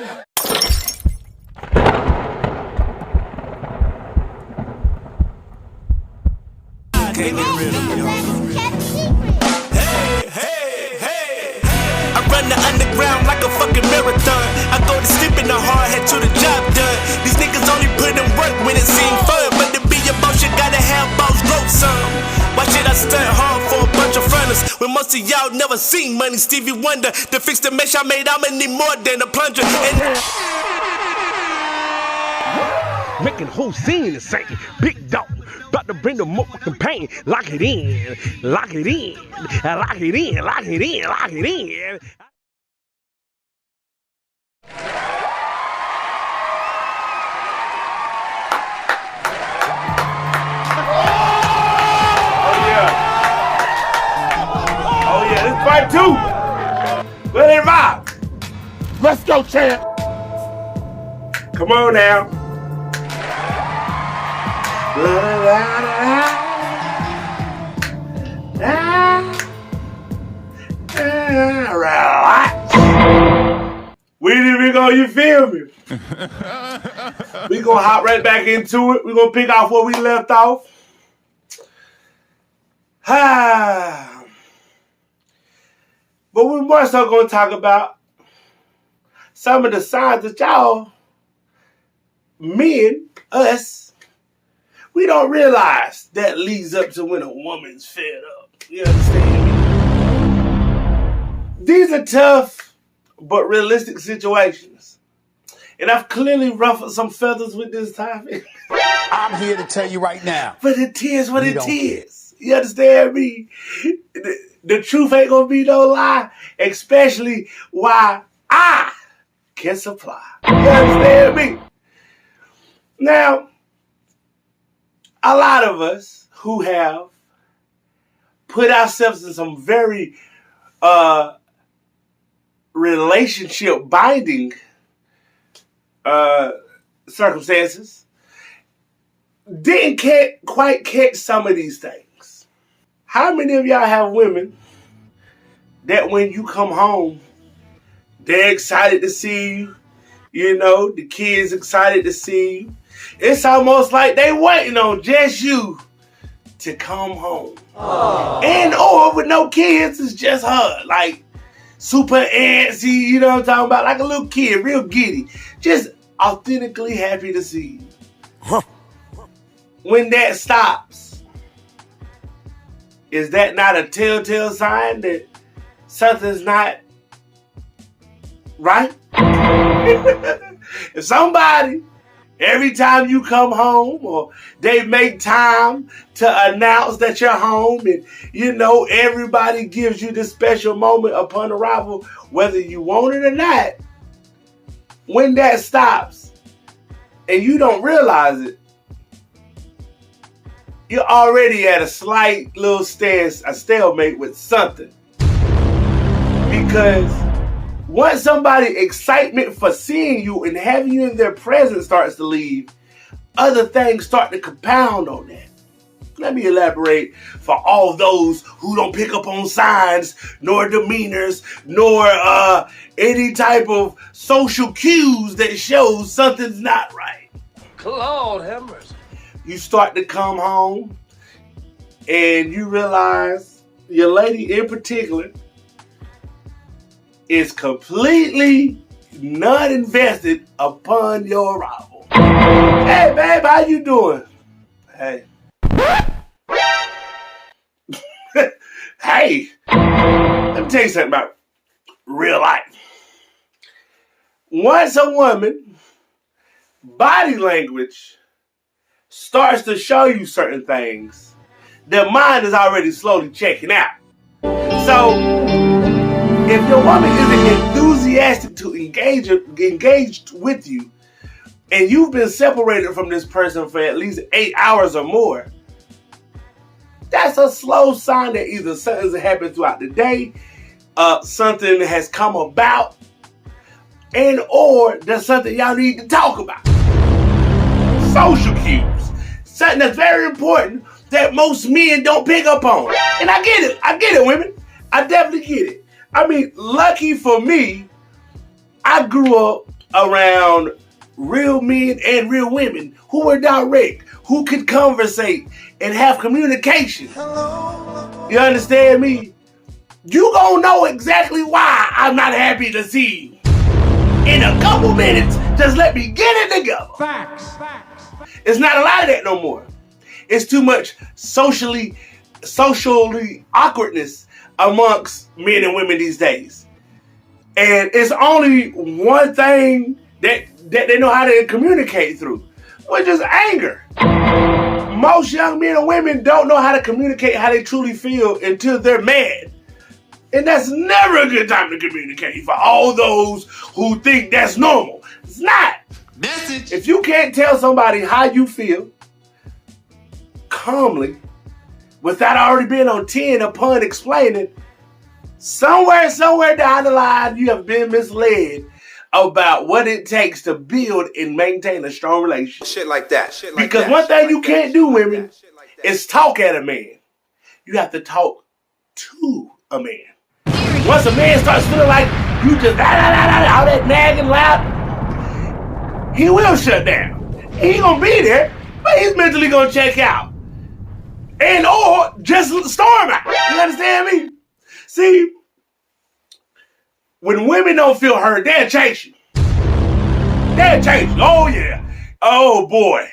Can't get rid of me, Hey, hey, hey, hey. I run the underground like a fucking marathon. I go to sleep in the hard head to the job done. These niggas only put in work when it seems fun. But to be a boss, you gotta have boss growth some. Why should I stunt hard for a bunch of fronters when most of y'all never seen money? Stevie Wonder, to fix the mesh I made, I'ma need more than a plunger. And making whole scene is sinking. Big dog, about to bring the motherfucking pain. Lock it in, lock it in, lock it in, lock it in, lock it in. Oh yeah, this part two. Let it rock. Let's go, champ. Come on now. Relax. We didn't even go, you feel me? We gonna hop right back into it. We gonna pick off where we left off. But we're more so gonna talk about some of the signs that y'all, men, us, we don't realize that leads up to when a woman's fed up. You understand me? These are tough but realistic situations. And I've clearly ruffled some feathers with this topic. I'm here to tell you right now. But it is what it is. You understand me? The truth ain't gonna be no lie, especially why I can supply. You understand me? Now, a lot of us who have put ourselves in some very relationship binding circumstances didn't quite catch some of these things. How many of y'all have women that when you come home, they're excited to see you? You know, the kids excited to see you. It's almost like they waiting on just you to come home. Aww. And or with no kids, it's just her. Like super antsy, you know what I'm talking about? Like a little kid, real giddy. Just authentically happy to see you. Huh. When that stops, is that not a telltale sign that something's not right? If somebody, every time you come home or they make time to announce that you're home and, you know, everybody gives you this special moment upon arrival, whether you want it or not, when that stops and you don't realize it, you're already at a slight little stalemate with something. Because once somebody's excitement for seeing you and having you in their presence starts to leave, other things start to compound on that. Let me elaborate for all those who don't pick up on signs, nor demeanors, nor any type of social cues that shows something's not right. Lord have mercy. You start to come home and you realize your lady in particular is completely not invested upon your arrival. Hey, babe, how you doing? Hey. Hey, let me tell you something about real life. Once a woman body language starts to show you certain things, their mind is already slowly checking out. So, if your woman isn't enthusiastic to engage with you, and you've been separated from this person for at least 8 hours or more, that's a slow sign that either something's happened throughout the day, something has come about, and or there's something y'all need to talk about. Social cues. Something that's very important that most men don't pick up on. And I get it, women. I definitely get it. I mean, lucky for me, I grew up around real men and real women who are direct, who could conversate and have communication. You understand me? You gonna know exactly why I'm not happy to see you. In a couple minutes, just let me get it together. Facts. It's not a lot of that no more. It's too much socially awkwardness amongst men and women these days. And it's only one thing that they know how to communicate through, which is anger. Most young men and women don't know how to communicate how they truly feel until they're mad. And that's never a good time to communicate for all those who think that's normal. It's not. Message. If you can't tell somebody how you feel calmly without already being on 10 upon explaining, somewhere down the line, you have been misled about what it takes to build and maintain a strong relationship. Shit like that. Because one thing you can't do, women, is talk at a man. You have to talk to a man. Once a man starts feeling like you just all that nagging loud, he will shut down. He ain't gonna be there, but he's mentally gonna check out. And or just storm out. You understand me? See, when women don't feel heard, they'll chase you. They'll chase you. Oh yeah. Oh boy.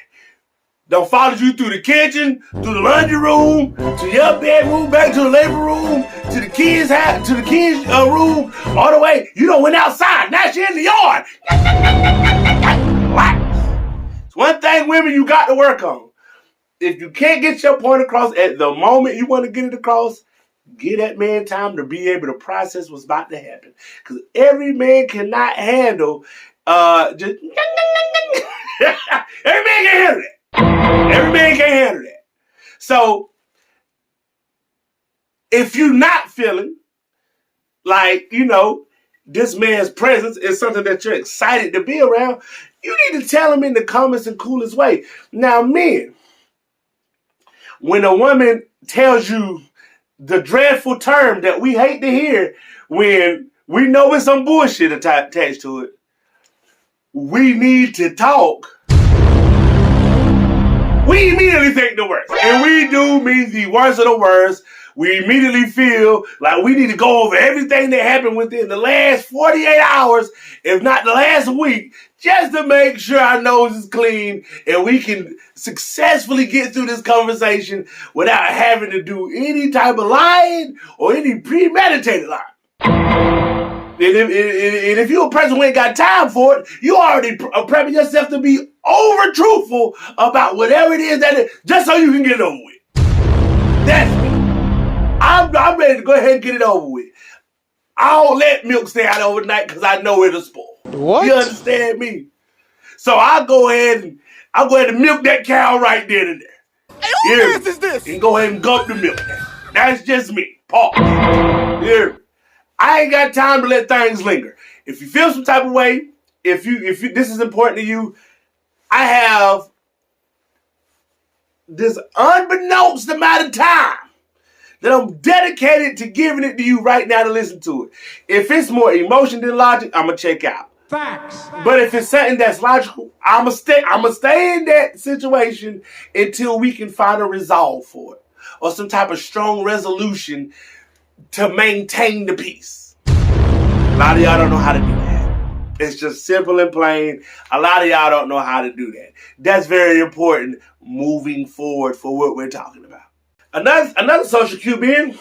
Done followed you through the kitchen, through the laundry room, to your bedroom, back to the labor room, to the kids' house, to the kids' room, all the way. You done went outside. Now she in the yard. It's one thing, women, you got to work on. If you can't get your point across at the moment you want to get it across, give that man time to be able to process what's about to happen. Because every man cannot handle just every man can handle that. Every man can't handle that. So, if you're not feeling like, this man's presence is something that you're excited to be around, you need to tell him in the comments in the coolest way. Now, men, when a woman tells you the dreadful term that we hate to hear when we know it's some bullshit attached to it, we need to talk. We immediately think the worst. And we do mean the worst of the worst. We immediately feel like we need to go over everything that happened within the last 48 hours, if not the last week, just to make sure our nose is clean and we can successfully get through this conversation without having to do any type of lying or any premeditated lying. And if you're a person who ain't got time for it, you already prepping yourself to be over truthful about whatever it is just so you can get it over with. That's me. I'm ready to go ahead and get it over with. I don't let milk stay out overnight because I know it'll spoil. What? You understand me? So I'll go ahead and milk that cow right then and there. Hey, who is this? And go ahead and gulp the milk. That's just me. Pause. Here. I ain't got time to let things linger. If you feel some type of way, if this is important to you, I have this unbeknownst amount of time that I'm dedicated to giving it to you right now to listen to it. If it's more emotion than logic, I'm gonna check out. Facts. But if it's something that's logical, I'm gonna stay in that situation until we can find a resolve for it or some type of strong resolution to maintain the peace. A lot of y'all don't know how to do that. It's just simple and plain. A lot of y'all don't know how to do that. That's very important moving forward for what we're talking about. Another social cue being,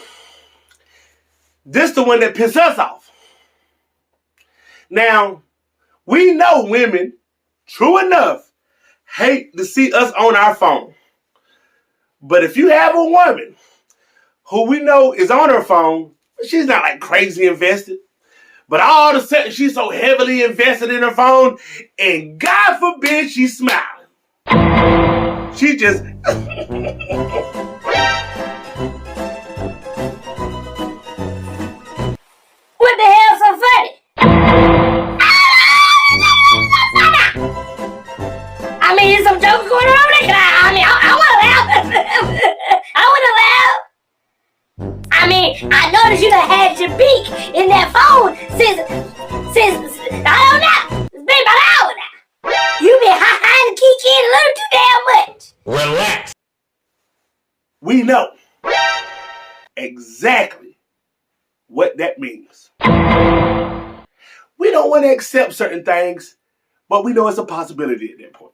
this the one that pisses us off. Now, we know women, true enough, hate to see us on our phone. But if you have a woman who we know is on her phone, she's not like crazy invested, but all of a sudden she's so heavily invested in her phone, and God forbid she's smiling. She just... What the hell's so funny? I mean, there's some jokes going on there. I want to laugh. I want to laugh. I mean, I noticed you done had your beak in that phone since I don't know. It's been about we know exactly what that means. We don't want to accept certain things, but we know it's a possibility at that point.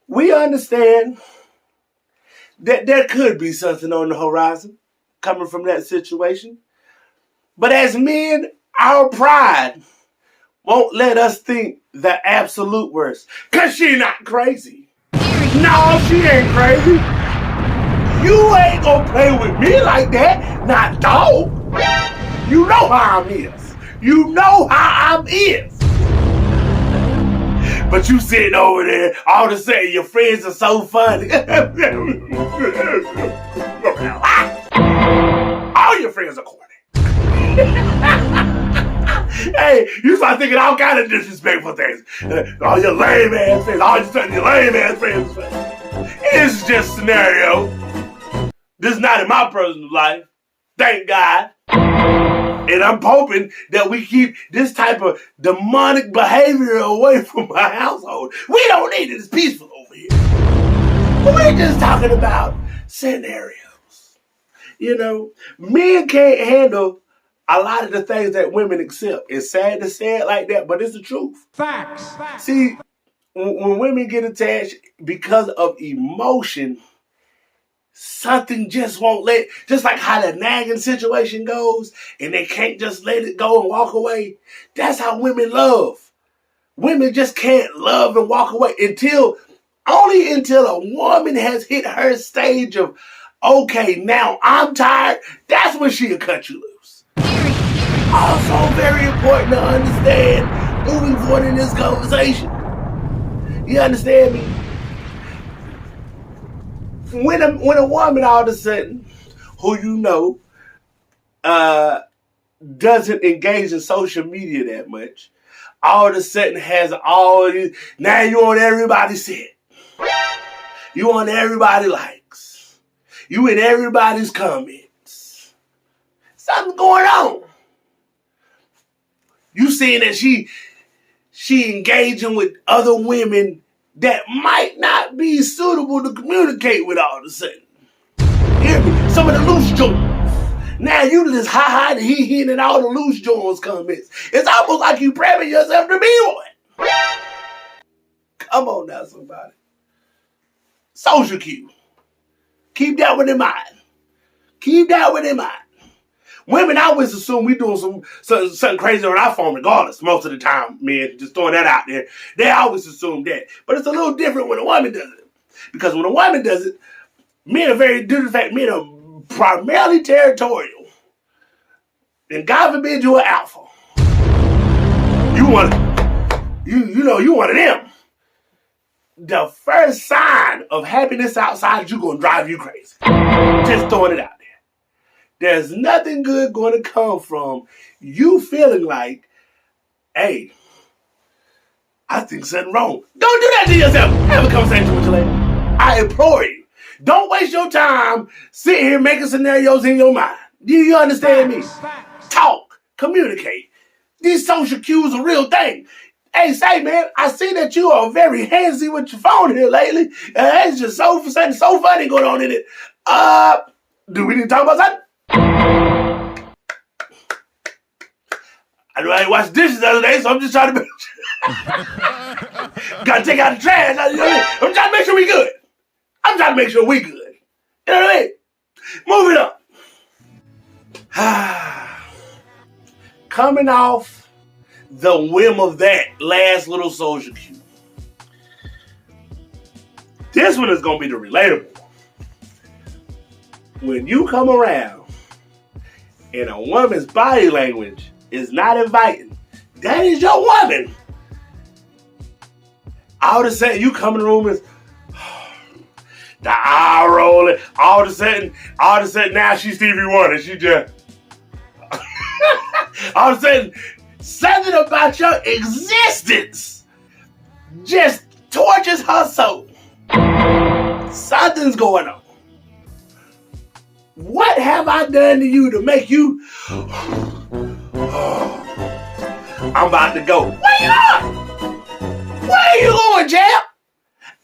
We understand that there could be something on the horizon coming from that situation. But as men, our pride won't let us think the absolute worst. Because she not crazy. No, she ain't crazy. You ain't gonna play with me like that. Not dog. You know how I'm is. You know how I'm is. But you sitting over there, all of a sudden your friends are so funny. All your friends are corny. Hey, you start thinking all kind of disrespectful things. All your lame ass friends, all of a sudden your lame ass friends. It's just a scenario. This is not in my personal life. Thank God. And I'm hoping that we keep this type of demonic behavior away from my household. We don't need it. It's peaceful over here. But we're just talking about scenarios. You know, men can't handle a lot of the things that women accept. It's sad to say it like that, but it's the truth. Facts. See, when women get attached because of emotion, something just won't let, just like how the nagging situation goes, and they can't just let it go and walk away. That's how women love. Women just can't love and walk away only until a woman has hit her stage of, okay, now I'm tired. That's when she'll cut you loose. Also very important to understand moving forward in this conversation. You understand me? When a woman all of a sudden, who you know, doesn't engage in social media that much, all of a sudden has all these, now you on everybody's set. You on everybody likes. You in everybody's comments. Something's going on. You seeing that she engaging with other women that might not be suitable to communicate with all of a sudden. Hear me? Some of the loose joints. Now you just ha-ha and he and all the loose joints comments. It's almost like you prepping yourself to be one. Come on now, somebody. Social cue. Keep that one in mind. Keep that one in mind. Women always assume we doing something crazy on our phone regardless. Most of the time, men, just throwing that out there. They always assume that. But it's a little different when a woman does it. Because when a woman does it, men are very due to the fact men are primarily territorial. And God forbid you're an alpha. You one of them. The first sign of happiness outside is going to drive you crazy. Just throwing it out there. There's nothing good going to come from you feeling like, hey, I think something wrong. Don't do that to yourself. Have a conversation with your lady. I implore you. Don't waste your time sitting here making scenarios in your mind. Do you understand me? Talk. Communicate. These social cues are a real thing. Hey, say, man, I see that you are very handsy with your phone here lately. It's just so funny going on in it. Do we need to talk about something? I washed dishes the other day, so I'm just trying to make sure. Gotta take out the trash. I'm trying to make sure we good. I'm trying to make sure we good. You know what I mean? Moving on. Coming off the whim of that last little social cue. This one is going to be the relatable one. When you come around and a woman's body language is not inviting, that is your woman. All of a sudden, you come in the room and the eye rolling. All of a sudden, now she's Stevie Wonder. She just all of a sudden, something about your existence just tortures her soul. Something's going on. What have I done to you to make you? I'm about to go. Where you going? Where are you going, champ?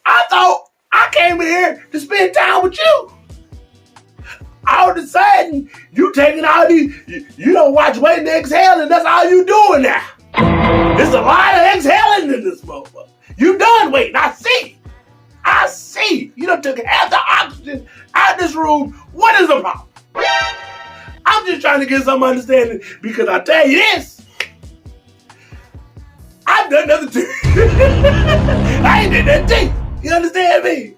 I thought I came here to spend time with you. and you taking all these, you don't watch waiting to exhale, and that's all you doing now. There's a lot of exhaling in this motherfucker. You done waiting, I see. You done took half the oxygen out of this room. What is the problem? I'm just trying to get some understanding, because I tell you this, I've done nothing to you. I ain't did nothing to you. You understand me?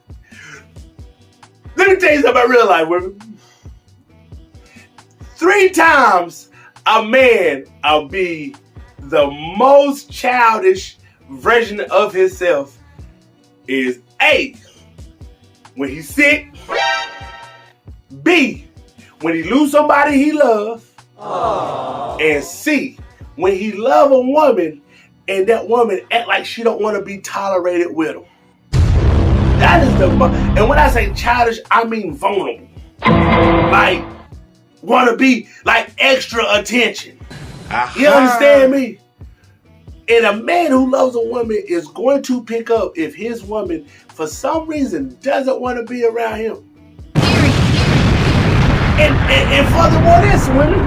Let me tell you something about real life, women. 3 times a man will be the most childish version of himself is A, when he's sick, B, when he lose somebody he loves, and C, when he love a woman and that woman act like she don't want to be tolerated with him. That is and when I say childish, I mean vulnerable. Like, want to be like extra attention. You understand me? And a man who loves a woman is going to pick up if his woman, for some reason, doesn't want to be around him. And furthermore, this, women,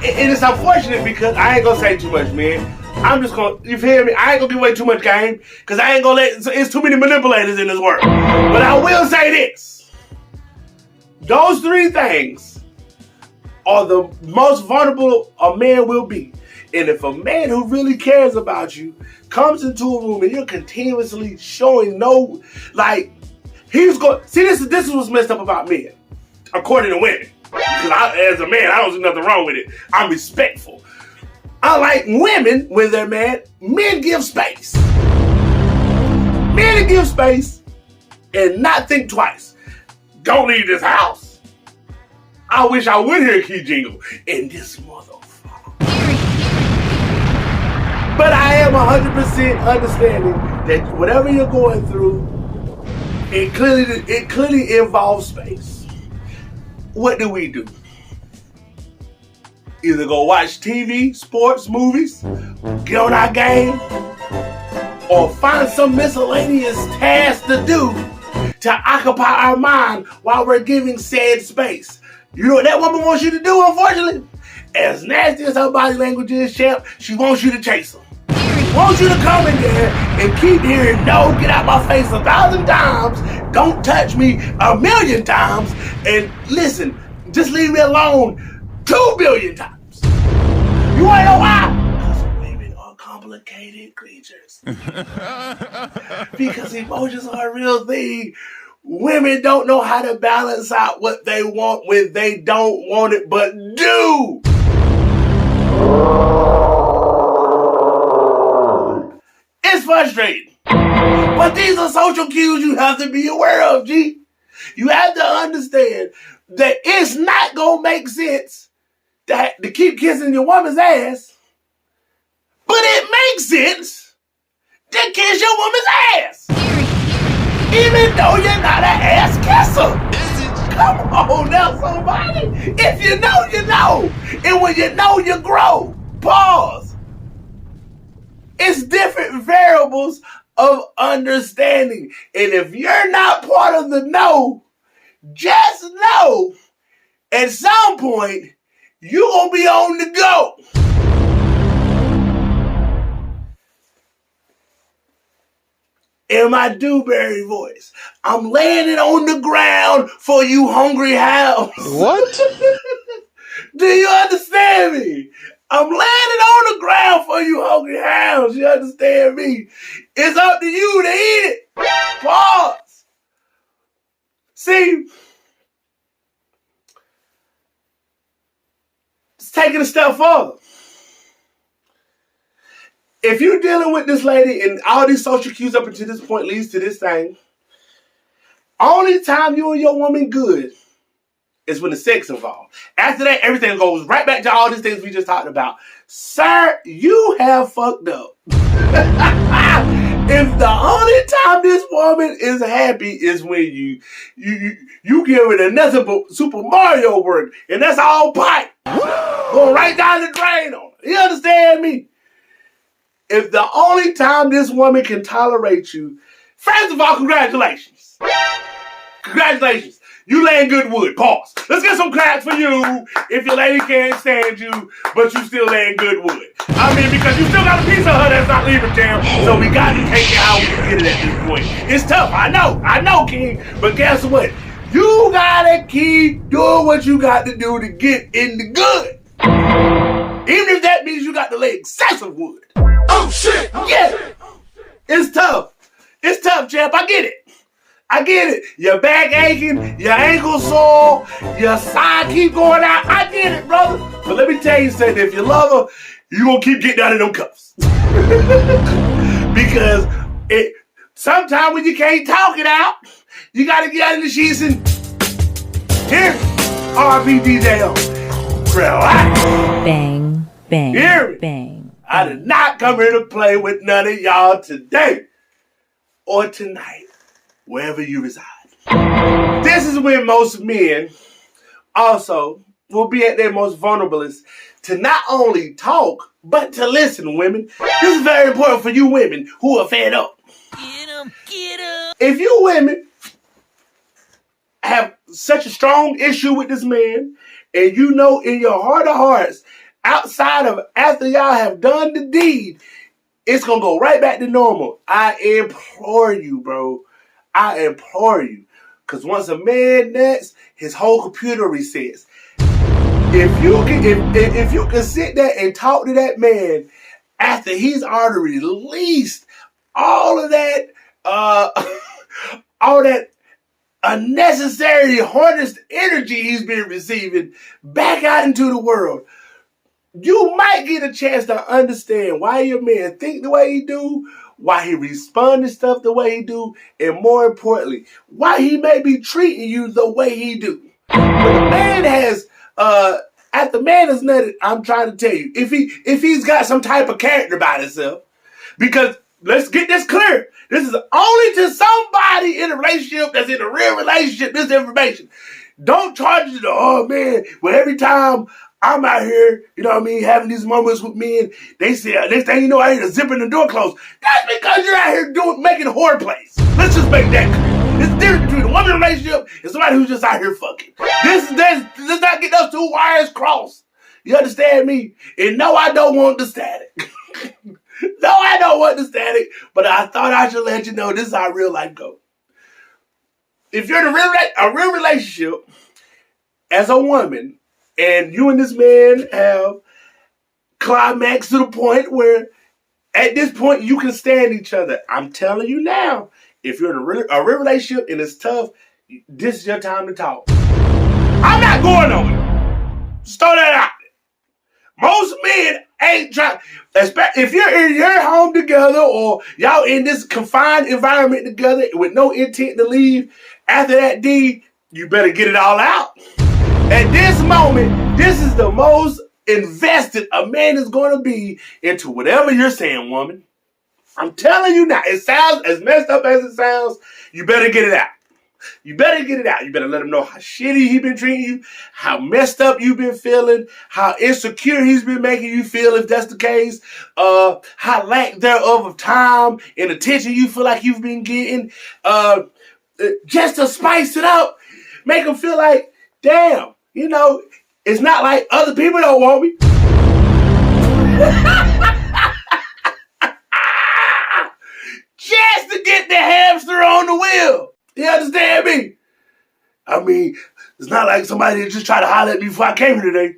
and it's unfortunate because I ain't gonna say too much, man. I'm just gonna, you feel me? I ain't gonna give away too much game because I ain't gonna it's too many manipulators in this world. But I will say this. Those 3 things are the most vulnerable a man will be. And if a man who really cares about you comes into a room and you're continuously showing no, like, he's going, see, this is what's messed up about men, according to women. Because as a man, I don't see nothing wrong with it. I'm respectful. Unlike women, when they're mad, men give space. Men give space and not think twice. Don't leave this house. I wish I would hear a key jingle in this motherfucker. But I am 100% understanding that whatever you're going through, it clearly involves space. What do? Either go watch TV, sports, movies, get on our game, or find some miscellaneous task to do to occupy our mind while we're giving said space. You know what that woman wants you to do, unfortunately? As nasty as her body language is, champ, she wants you to chase her. She wants you to come in there and keep hearing, no, get out my face 1,000 times, don't touch me 1,000,000 times, and listen, just leave me alone 2,000,000,000 times. You wanna know why? Because women are complicated creatures. Because emotions are a real thing. Women don't know how to balance out what they want when they don't want it, but do. It's frustrating. But these are social cues you have to be aware of, G. You have to understand that it's not going to make sense to keep kissing your woman's ass, but it makes sense to kiss your woman's ass. Even though you're not an ass kisser. Come on now, somebody. If you know, you know. And when you know, you grow. Pause. It's different variables of understanding. And if you're not part of the know, just know at some point you're going to be on the go. In my Dewberry voice, I'm laying it on the ground for you hungry hounds. What? Do you understand me? I'm laying it on the ground for you hungry hounds. You understand me? It's up to you to eat it. Pause. See, it's taking a step further. If you're dealing with this lady and all these social cues up until this point leads to this thing, only time you and your woman good is when the sex involved. After that, everything goes right back to all these things we just talked about. Sir, you have fucked up. If the only time this woman is happy is when you give it another Super Mario work, and that's all pipe. Going right down the drain on her. You understand me? If the only time this woman can tolerate you, first of all, congratulations. Congratulations. You laying good wood. Pause. Let's get some claps for you if your lady can't stand you, but you still laying good wood. I mean, because you still got a piece of her that's not leaving town, so we got to take it how we can get it at this point. It's tough. I know, King. But guess what? You got to keep doing what you got to do to get in the good. Even if that means you got to lay excessive wood. Oh, shit. Yeah. It's tough. It's tough, champ. I get it. Your back aching, your ankle sore, your side keep going out. I get it, brother. But let me tell you something. If you love her, you gonna keep getting out of them cuffs. Because sometimes when you can't talk it out, you gotta get out of the sheets and here, R.I.P. DJ on. Relax. Bang, bang, Hear me? bang. I did not come here to play with none of y'all today or tonight, wherever you reside. This is when most men also will be at their most vulnerablest to not only talk, but to listen, women. This is very important for you women who are fed up. Get 'em, get 'em. If you women have such a strong issue with this man, and you know in your heart of hearts, outside of after y'all have done the deed, it's going to go right back to normal. I implore you, bro. I implore you. Because once a man nuts, his whole computer resets. If you can sit there and talk to that man after he's already released all of that, all that unnecessary, hardest energy he's been receiving back out into the world, you might get a chance to understand why your man think the way he do, why he respond to stuff the way he do, and more importantly, why he may be treating you the way he do. When the man has, after man is nutted, I'm trying to tell you, if he's got some type of character about himself, because let's get this clear, this is only to somebody in a relationship that's in a real relationship, this information. Don't charge it to, oh man, well every time I'm out here, you know what I mean, having these moments with men, they say, next thing you know, I hear the zipping the door closed. That's because you're out here making whore plays. Let's just make that clear. There's a difference between a woman relationship and somebody who's just out here fucking. Let's not get those two wires crossed. You understand me? And no, I don't want the static. No, I don't want the static, but I thought I should let you know this is how real life goes. If you're in a real relationship, as a woman, and you and this man have climaxed to the point where at this point you can stand each other. I'm telling you now, if you're in a real relationship and it's tough, this is your time to talk. I'm not going nowhere. Just throw that out there. Most men ain't trying. If you're in your home together or y'all in this confined environment together with no intent to leave after that deed, you better get it all out. At this moment, this is the most invested a man is going to be into whatever you're saying, woman. I'm telling you now, it sounds as messed up as it sounds, you better get it out. You better get it out. You better let him know how shitty he been treating you, how messed up you've been feeling, how insecure he's been making you feel if that's the case, how lack thereof of time and attention you feel like you've been getting, just to spice it up, make him feel like, damn, you know, it's not like other people don't want me. Just to get the hamster on the wheel. You understand me? I mean, it's not like somebody just tried to holler at me before I came here today.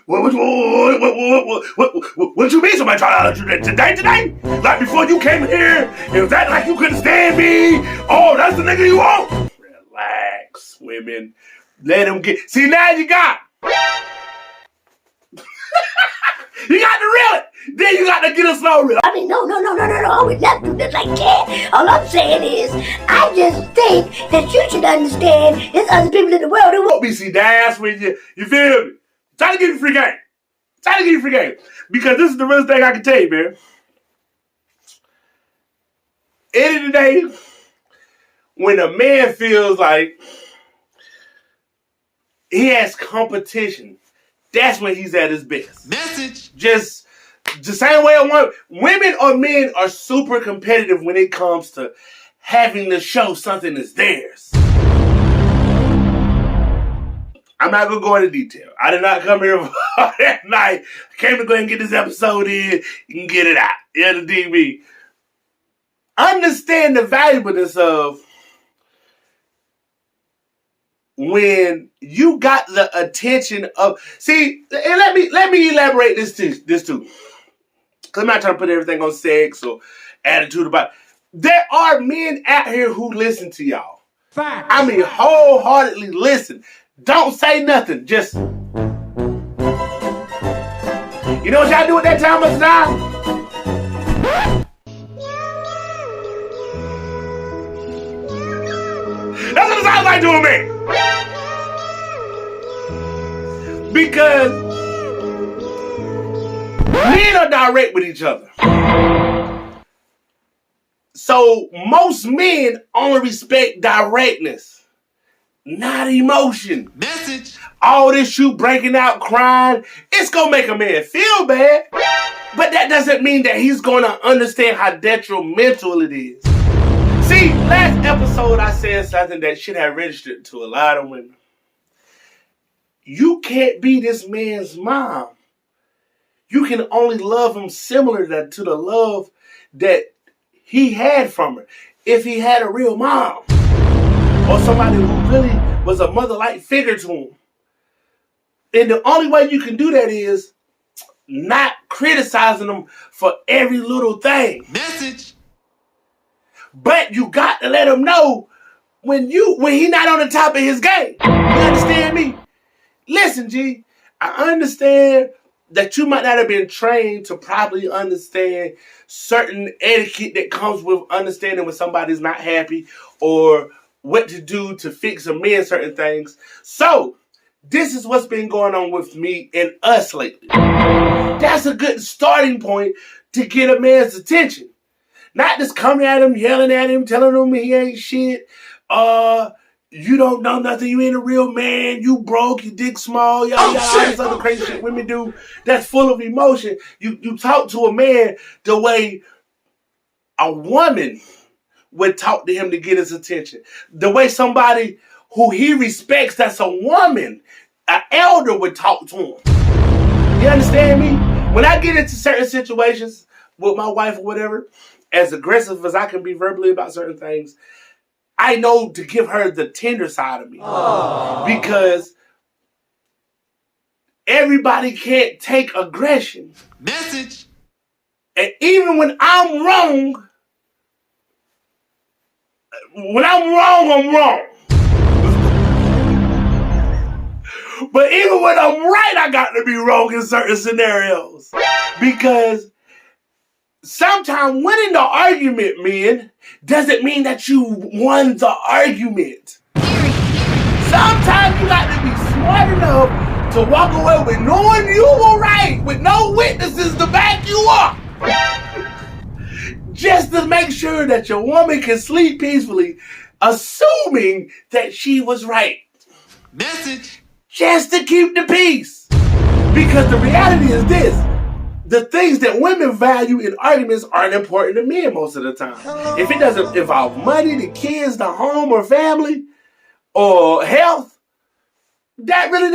What you mean somebody tried to holler at you today? Like before you came here, it was that like you couldn't stand me? Oh, that's the nigga you want? Relax, women. Let him get... See, now you got... You got to reel it. Then you got to get a slow reel. I mean, no. I would not do this like that. All I'm saying is, I just think that you should understand there's other people in the world who Don't be see that's when you feel me. Try to give you free game. Because this is the realest thing I can tell you, man. End of the day, when a man feels like he has competition, that's when he's at his best. Message. Just the same way women or men are super competitive when it comes to having to show something is theirs. I'm not going to go into detail. I did not come here that night. I came to go and get this episode in and get it out. Yeah, the DB. Understand the valuableness of when you got the attention of... See, and let me elaborate this too. Because I'm not trying to put everything on sex or attitude about... There are men out here who listen to y'all. Facts. I mean, wholeheartedly listen. Don't say nothing. Just... You know what y'all do at that time of the time? That's what it sounds like to a man. Because men are direct with each other. So most men only respect directness, not emotion. Message. All this you breaking out crying, it's gonna make a man feel bad. But that doesn't mean that he's gonna understand how detrimental it is. See, last episode I said something that should have registered to a lot of women. You can't be this man's mom. You can only love him similar to the love that he had from her. If he had a real mom or somebody who really was a mother-like figure to him. And the only way you can do that is not criticizing them for every little thing. Message. But you got to let him know when he not on the top of his game. You understand me? Listen, G, I understand that you might not have been trained to probably understand certain etiquette that comes with understanding when somebody's not happy or what to do to fix or mend certain things. So, this is what's been going on with me and us lately. That's a good starting point to get a man's attention. Not just coming at him, yelling at him, telling him he ain't shit. You don't know nothing. You ain't a real man. You broke. You dick small. All this other crazy shit women do that's full of emotion. You talk to a man the way a woman would talk to him to get his attention. The way somebody who he respects that's a woman, an elder, would talk to him. You understand me? When I get into certain situations with my wife or whatever, as aggressive as I can be verbally about certain things, I know to give her the tender side of me. Aww. Because everybody can't take aggression. Message. And even when I'm wrong, I'm wrong. But even when I'm right, I got to be wrong in certain scenarios. Because sometimes winning the argument, men, doesn't mean that you won the argument. Sometimes you got to be smart enough to walk away with knowing you were right, with no witnesses to back you up. Just to make sure that your woman can sleep peacefully, assuming that she was right. Message. Just to keep the peace. Because the reality is this. The things that women value in arguments aren't important to men most of the time. If it doesn't involve money, the kids, the home or family, or health, that really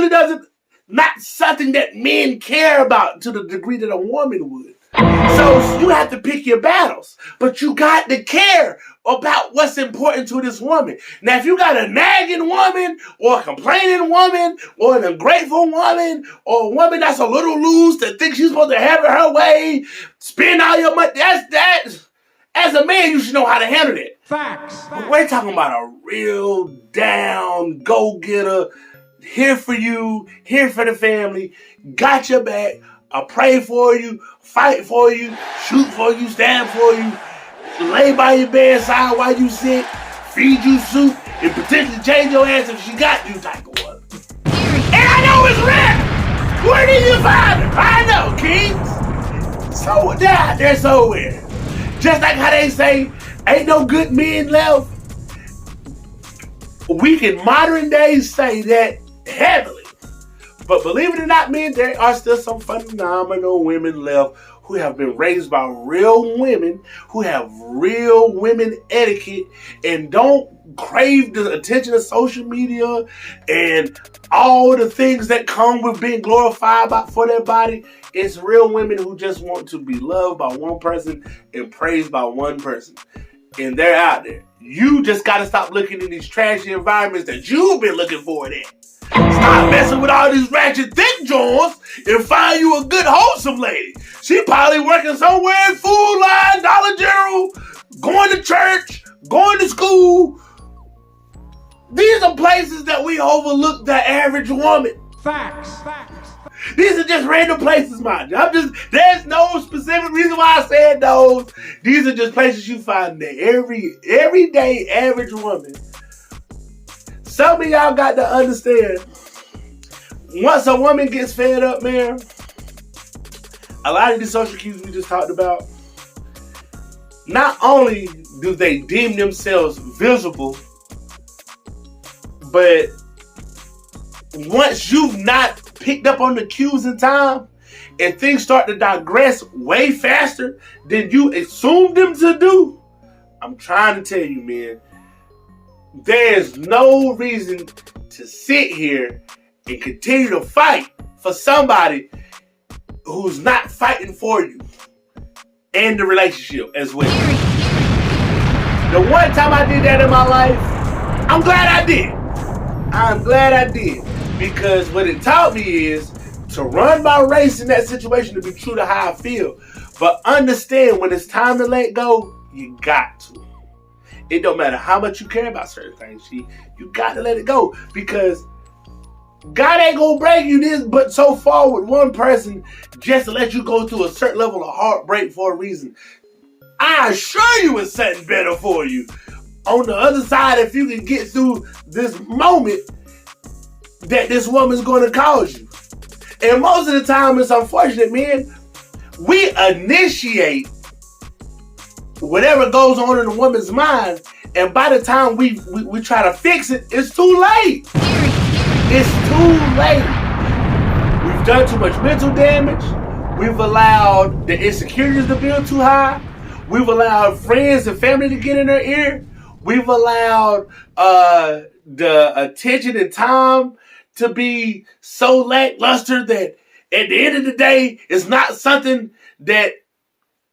doesn't, not something that men care about to the degree that a woman would. So you have to pick your battles, but you got to care about what's important to this woman. Now, if you got a nagging woman or a complaining woman or an ungrateful woman or a woman that's a little loose that thinks she's supposed to have it her way, spend all your money, that's as a man, you should know how to handle it. Facts. But we're talking about a real down, go-getter, here for you, here for the family, got your back, I pray for you, fight for you, shoot for you, stand for you, lay by your bedside while you sick, feed you soup, and potentially change your ass if she got you type of one. And I know it's rare. Where did you find her? I know, kings. So they're so weird. Just like how they say, ain't no good men left. We can modern days say that heavily. But believe it or not, men, there are still some phenomenal women left who have been raised by real women, who have real women etiquette, and don't crave the attention of social media and all the things that come with being glorified for their body. It's real women who just want to be loved by one person and praised by one person. And they're out there. You just got to stop looking in these trashy environments that you've been looking for it at. Stop messing with all these ratchet thick joints and find you a good wholesome lady. She probably working somewhere in Food Line, Dollar General, going to church, going to school. These are places that we overlook the average woman. Facts. These are just random places, mind you. There's no specific reason why I said those. These are just places you find the everyday average woman. Some of y'all got to understand, once a woman gets fed up, man, a lot of these social cues we just talked about, not only do they deem themselves visible, but once you've not picked up on the cues in time and things start to digress way faster than you assumed them to do, I'm trying to tell you, man, there's no reason to sit here and continue to fight for somebody who's not fighting for you and the relationship as well. The one time I did that in my life, I'm glad I did. I'm glad I did. Because what it taught me is to run my race in that situation, to be true to how I feel. But understand, when it's time to let go, you got to. It don't matter how much you care about certain things, you got to let it go. Because God ain't gonna break you this but so far with one person just to let you go through a certain level of heartbreak for a reason. I assure you it's something better for you. On the other side, if you can get through this moment that this woman's gonna cause you. And most of the time, it's unfortunate, man, we initiate whatever goes on in a woman's mind, and by the time we try to fix it, it's too late. It's too late. We've done too much mental damage. We've allowed the insecurities to build too high. We've allowed friends and family to get in her ear. We've allowed the attention and time to be so lackluster that at the end of the day, it's not something that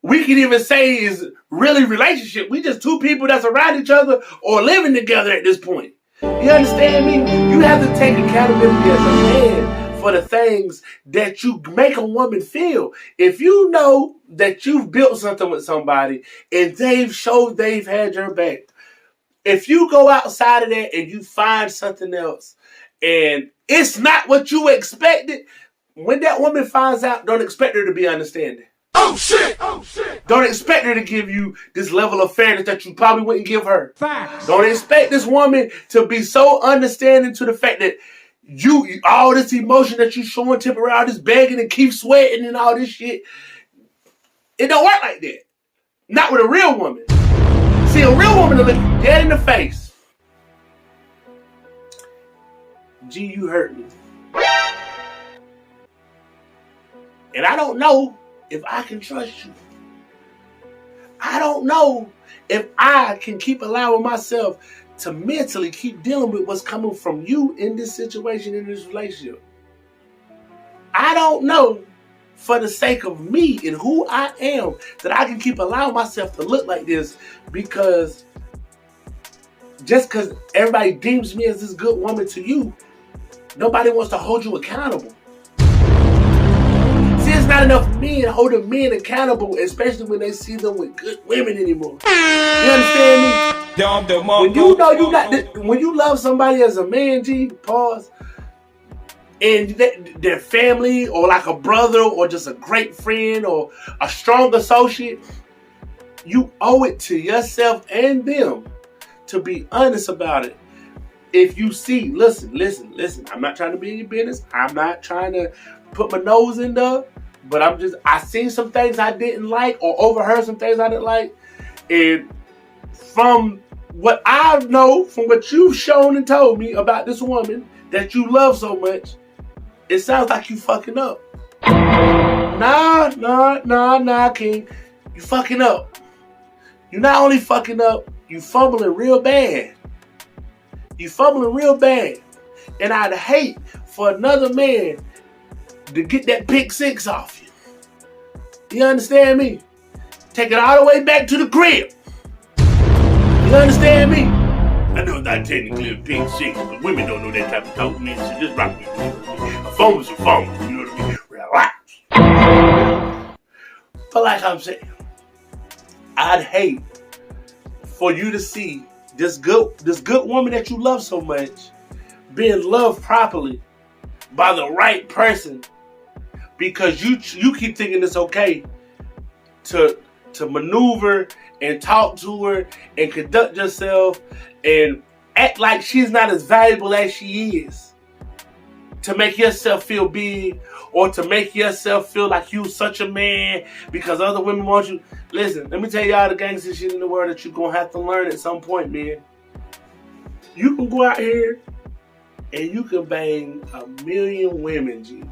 we can even say is really relationship. We just two people that's around each other or living together at this point. You understand me? You have to take accountability as a man for the things that you make a woman feel. If you know that you've built something with somebody and they've showed they've had your back, if you go outside of that and you find something else and it's not what you expected, when that woman finds out, don't expect her to be understanding. Oh shit! Oh shit! Don't expect her to give you this level of fairness that you probably wouldn't give her. Facts. Don't expect this woman to be so understanding to the fact that you all this emotion that you showing temporarily, all this begging and keep sweating and all this shit. It don't work like that. Not with a real woman. See, a real woman will look you dead in the face. Gee, you hurt me. And I don't know if I can trust you. I don't know if I can keep allowing myself to mentally keep dealing with what's coming from you in this situation, in this relationship. I don't know, for the sake of me and who I am, that I can keep allowing myself to look like this, because just because everybody deems me as this good woman to you, nobody wants to hold you accountable. See, it's not enough men holding men accountable, especially when they see them with good women anymore. You understand me? When you know you got, when you love somebody as a man, G, pause, and their family or like a brother or just a great friend or a strong associate, you owe it to yourself and them to be honest about it. If you see, listen, I'm not trying to be in your business. I'm not trying to put my nose in there, but I seen some things I didn't like or overheard some things I didn't like. And from what I know, from what you've shown and told me about this woman that you love so much, it sounds like you fucking up. Nah, King. You fucking up. You not only fucking up, you fumbling real bad. You fumbling real bad. And I'd hate for another man to get that pick six off you. You understand me? Take it all the way back to the crib. You understand me? I know it's not technically a pick six, but women don't know that type of talk, man. So just rock me. A fumble's a fumble. You know what I mean? Relax. But like I'm saying, I'd hate for you to see this good woman that you love so much being loved properly by the right person, because you keep thinking it's okay to maneuver and talk to her and conduct yourself and act like she's not as valuable as she is, to make yourself feel big or to make yourself feel like you such a man because other women want you. Listen, let me tell y'all the gangster shit in the world that you're gonna have to learn at some point, man. You can go out here and you can bang 1,000,000 women, G.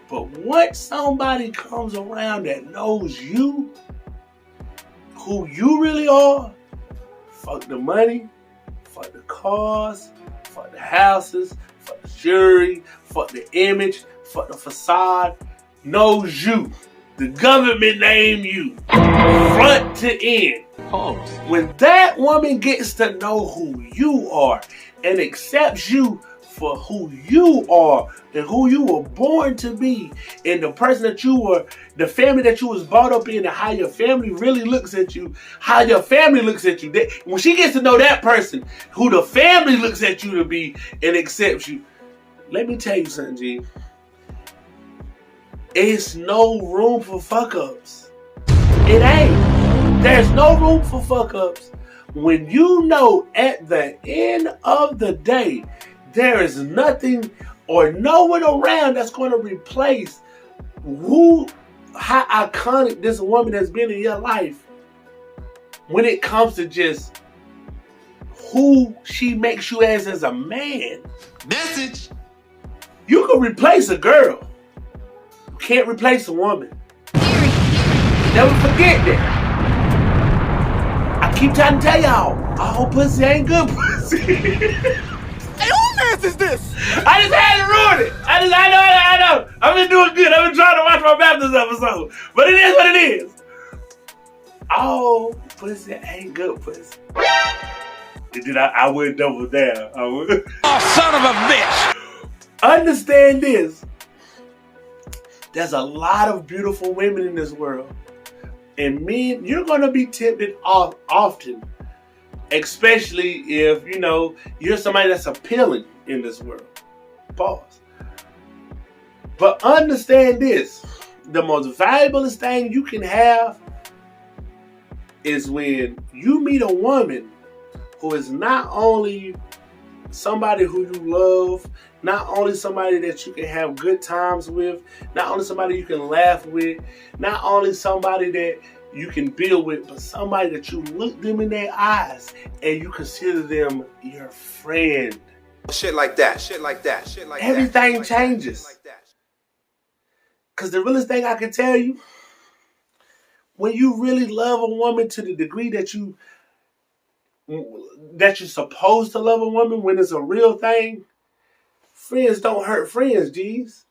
But once somebody comes around that knows you, who you really are, fuck the money, fuck the cars, fuck the houses, fuck the jewelry, fuck the image, fuck the facade, knows you. The government name you, front to end. Pause. When that woman gets to know who you are and accepts you for who you are and who you were born to be, and the person that you were, the family that you was brought up in, and how your family really looks at you, how your family looks at you. When she gets to know that person, who the family looks at you to be and accepts you, let me tell you something, G. It's no room for fuck-ups. It ain't. There's no room for fuck-ups when you know at the end of the day there is nothing or no one around that's going to replace how iconic this woman has been in your life when it comes to just who she makes you as a man. Message. You can replace a girl. You can't replace a woman. Never forget that. I keep trying to tell y'all, all pussy ain't good pussy. Hey, who mess is this? I just had to ruin it. I know. I've been doing good. I've been trying to watch my Baptist episode. But it is what it is. All pussy ain't good pussy. Did I would double down. I would. Oh, son of a bitch. Understand this. There's a lot of beautiful women in this world. And men, you're going to be tempted often. Especially if, you're somebody that's appealing in this world. Pause. But understand this. The most valuablest thing you can have is when you meet a woman who is not only somebody who you love, not only somebody that you can have good times with, not only somebody you can laugh with, not only somebody that you can build with, but somebody that you look them in their eyes and you consider them your friend. Shit like that. Everything changes. Because the realest thing I can tell you, when you really love a woman to the degree that you're supposed to love a woman, when it's a real thing, friends don't hurt friends, G's.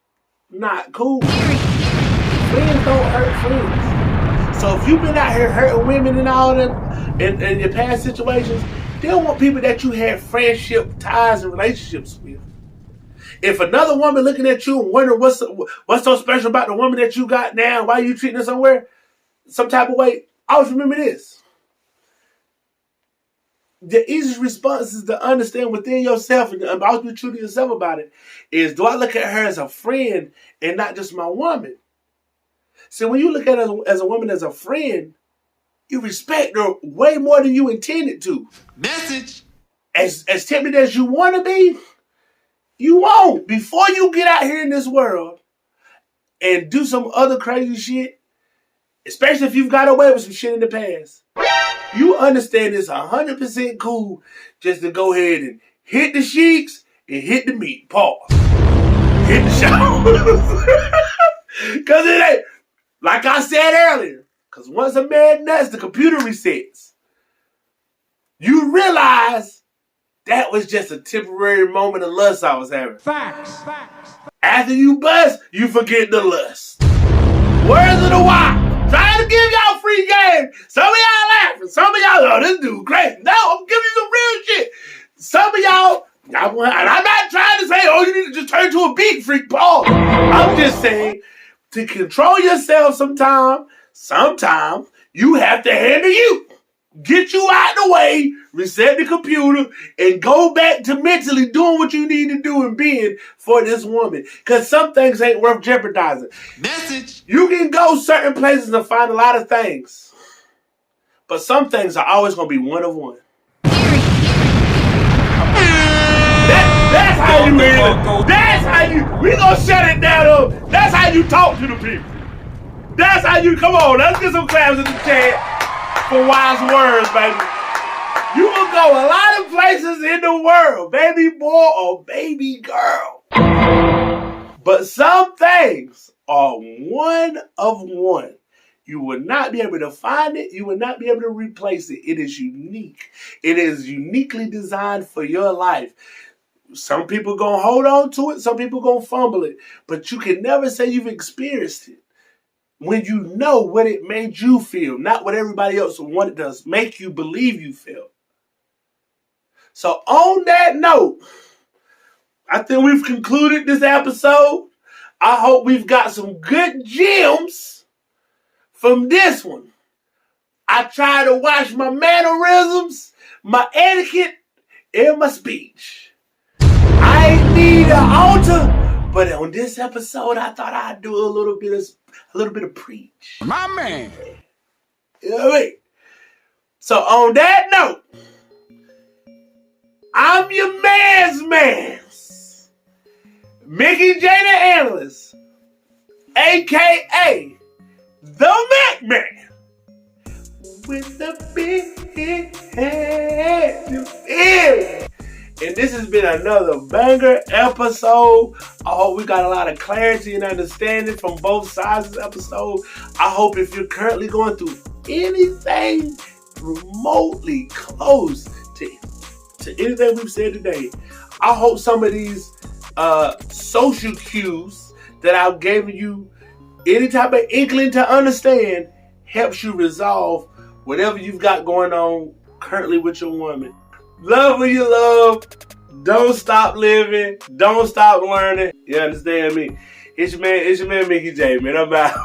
Not cool. Friends don't hurt friends. So if you've been out here hurting women and all them in your past situations, they don't want people that you had friendship ties and relationships with. If another woman looking at you and wondering what's so special about the woman that you got now, why you treating her some type of way, always remember this. The easiest response is to understand within yourself and always be true to yourself about it, is do I look at her as a friend and not just my woman? See, when you look at her as a woman, as a friend, you respect her way more than you intended to. Message. As tempted as you want to be, you won't. Before you get out here in this world and do some other crazy shit, especially if you've got away with some shit in the past, you understand it's 100% cool just to go ahead and hit the sheets and hit the meat. Pause. hit the show. Because it ain't, like I said earlier, because once a man nuts, the computer resets. You realize that was just a temporary moment of lust I was having. Facts. After you bust, you forget the lust. Words of the wise. Trying to give y'all free game. Some of y'all laughing. Some of y'all, oh, this dude crazy. No, I'm giving you some real shit. Some of y'all, and I'm not trying to say, oh, you need to just turn to a big freak, Paul. I'm just saying, to control yourself sometimes you have to handle you. Get you out the way, reset the computer, and go back to mentally doing what you need to do and being for this woman. Because some things ain't worth jeopardizing. Message. You can go certain places and find a lot of things. But some things are always going to be one of one. That's how you end. That's how you, we going to shut it down. That's how you talk to the people. That's how you, come on, let's get some claps in the chat. For wise words, baby. You will go a lot of places in the world, baby boy or baby girl. But some things are one of one. You will not be able to find it. You will not be able to replace it. It is unique. It is uniquely designed for your life. Some people going to hold on to it. Some people going to fumble it. But you can never say you've experienced it. When you know what it made you feel, not what everybody else wanted to make you believe you feel. So on that note, I think we've concluded this episode. I hope we've got some good gems from this one. I try to watch my mannerisms, my etiquette, and my speech. I ain't need an altar, but on this episode, I thought I'd do a little bit of preach. My man. You know what I mean? So on that note, I'm your man's Mickey J the Analyst, a.k.a. the Mac Man, with the big head. You feel? And this has been another banger episode. I hope we got a lot of clarity and understanding from both sides of this episode. I hope if you're currently going through anything remotely close to anything we've said today, I hope some of these social cues that I've given you any type of inkling to understand helps you resolve whatever you've got going on currently with your woman. Love who you love. Don't stop living. Don't stop learning. You understand me? It's your man Mickey J, man. I'm out.